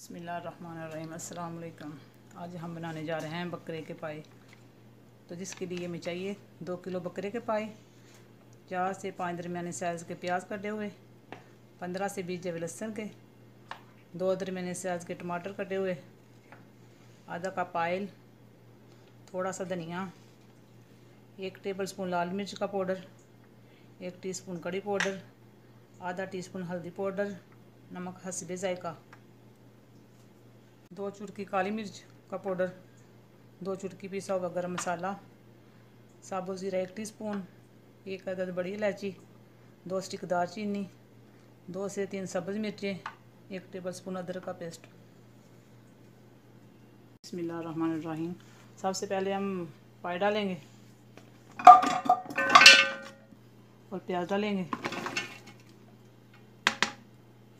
बिस्मिल्लाहिर्रहमानिर्रहीम। अस्सलाम वालेकुम। आज हम बनाने जा रहे हैं बकरे के पाए। तो जिसके लिए हमें चाहिए 2 किलो बकरे के पाए, 4 से 5 दरमियाने साइज़ के प्याज कटे हुए, 15 से 20 जवे लहसुन के, 2 दरमियाने साइज़ के टमाटर कटे हुए, आधा कप ऑयल, थोड़ा सा धनिया, 1 टेबल स्पून लाल मिर्च का पाउडर, 1 टीस्पून कड़ी पाउडर, आधा टीस्पून हल्दी पाउडर, नमक हस्बे जायका, 2 चुटकी काली मिर्च का पाउडर, 2 चुटकी पिसा हुआ गरम मसाला, साबुत ज़ीरा 1 टीस्पून, 1 अदद बड़ी इलायची, 2 स्टिक दालचीनी, 2 से 3 सब्ज़ मिर्चें, 1 टेबल स्पून अदरक का पेस्ट। बिस्मिल्लाहिर्रहमानिर्रहीम। सबसे पहले हम पाए डालेंगे और प्याज डालेंगे,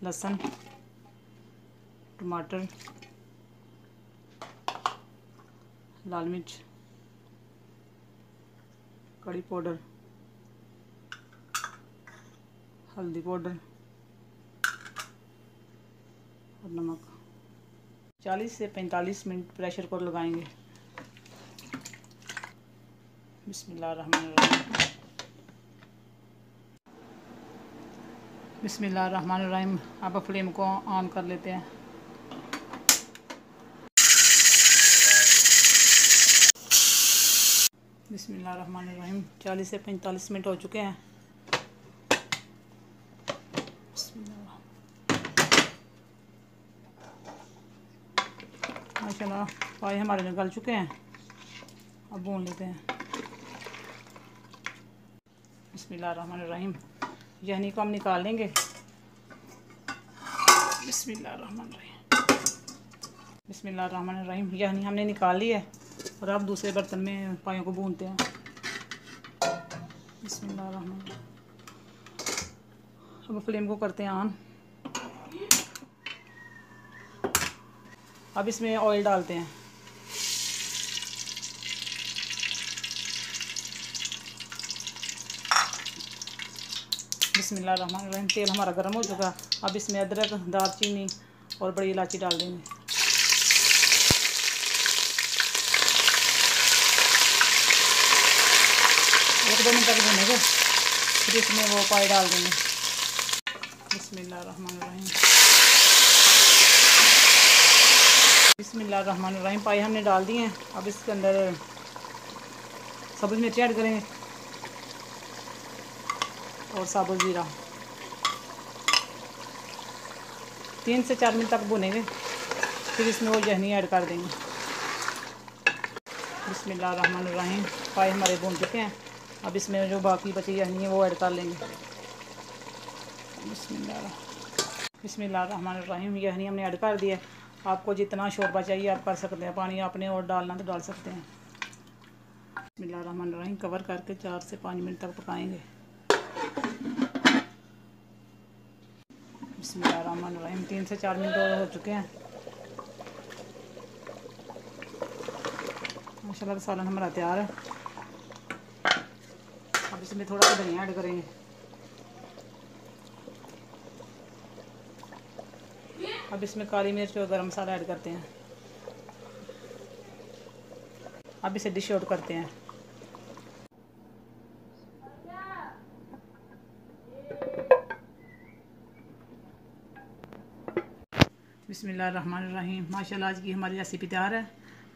लहसुन, टमाटर, लाल मिर्च, कड़ी पाउडर, हल्दी पाउडर और नमक। 40 से 45 मिनट प्रेशर कुकर लगाएंगे। बिस्मिल्लाहिर्रहमानिर्रहीम। बिस्मिल्लाहिर्रहमानिर्रहीम। अब फ्लेम को ऑन कर लेते हैं। बिस्मिल्लाहिर्रहमानिर्रहीम। 40 से 45 मिनट हो चुके हैं। माशाल्लाह पाए हमारे निकल चुके हैं। अब भून लेते हैं। बिस्मिल्लाहिर्रहमानिर्रहीम। यहनी को हम निकाल लेंगे। बिस्मिल्लाहिर्रहमानिर्रहीम। बिस्मिल्लाहिर्रहमानिर्रहीम। यहनी हमने निकाल ली है और अब दूसरे बर्तन में पायों को भूनते हैं। बिस्मिल्लाहिर्रहमानिर्रहीम। अब फ्लेम को करते हैं ऑन। अब इसमें ऑयल डालते हैं। बिस्मिल्लाहिर्रहमानिर्रहीम। तेल हमारा गर्म हो चुका। अब इसमें अदरक, दालचीनी और बड़ी इलायची डाल देंगे। एक 2 मिनट तक भूनेंगे, फिर इसमें वो पाए डाल देंगे। बिस्मिल्लाहिर्रहमानिर्रहीम। बिस्मिल्लाहिर्रहमानिर्रहीम। पाए हमने डाल दिए हैं। अब इसके अंदर सब्ज़ मिर्ची ऐड करेंगे और साबुत ज़ीरा। 3 से 4 मिनट तक भुनेंगे, फिर इसमें वो यहनी ऐड कर देंगे। बिस्मिल्लाहिर्रहमानिर्रहीम। पाए हमारे भून चुके हैं। अब इसमें जो बाकी बची यहनी है वो ऐड कर लेंगे। बिस्मिल्लाहिर्रहमानिर्रहीम। यहनी हमने ऐड कर दिया। आपको जितना शोरबा चाहिए आप कर सकते हैं। पानी आपने और डालना तो डाल सकते हैं। बिस्मिल्लाहिर्रहमानिर्रहीम। कवर करके 4 से 5 मिनट तक पकाएंगे। बिस्मिल्लाहिर्रहमानिर्रहीम। 3 से 4 मिनट और हो चुके हैं। माशाल्लाह सालन हमारा तैयार है। अब इसमें थोड़ा सा धनिया ऐड करेंगे। अब इसमें काली मिर्च और गरम मसाला ऐड करते हैं। अब इसे डिश आउट करते हैं। बिस्मिल्लाहिर्रहमानिर्रहीम। माशाल्लाह आज की हमारी रेसिपी तैयार है।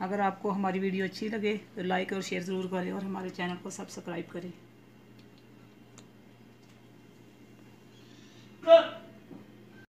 अगर आपको हमारी वीडियो अच्छी लगे तो लाइक और शेयर ज़रूर करें और हमारे चैनल को सब्सक्राइब करें।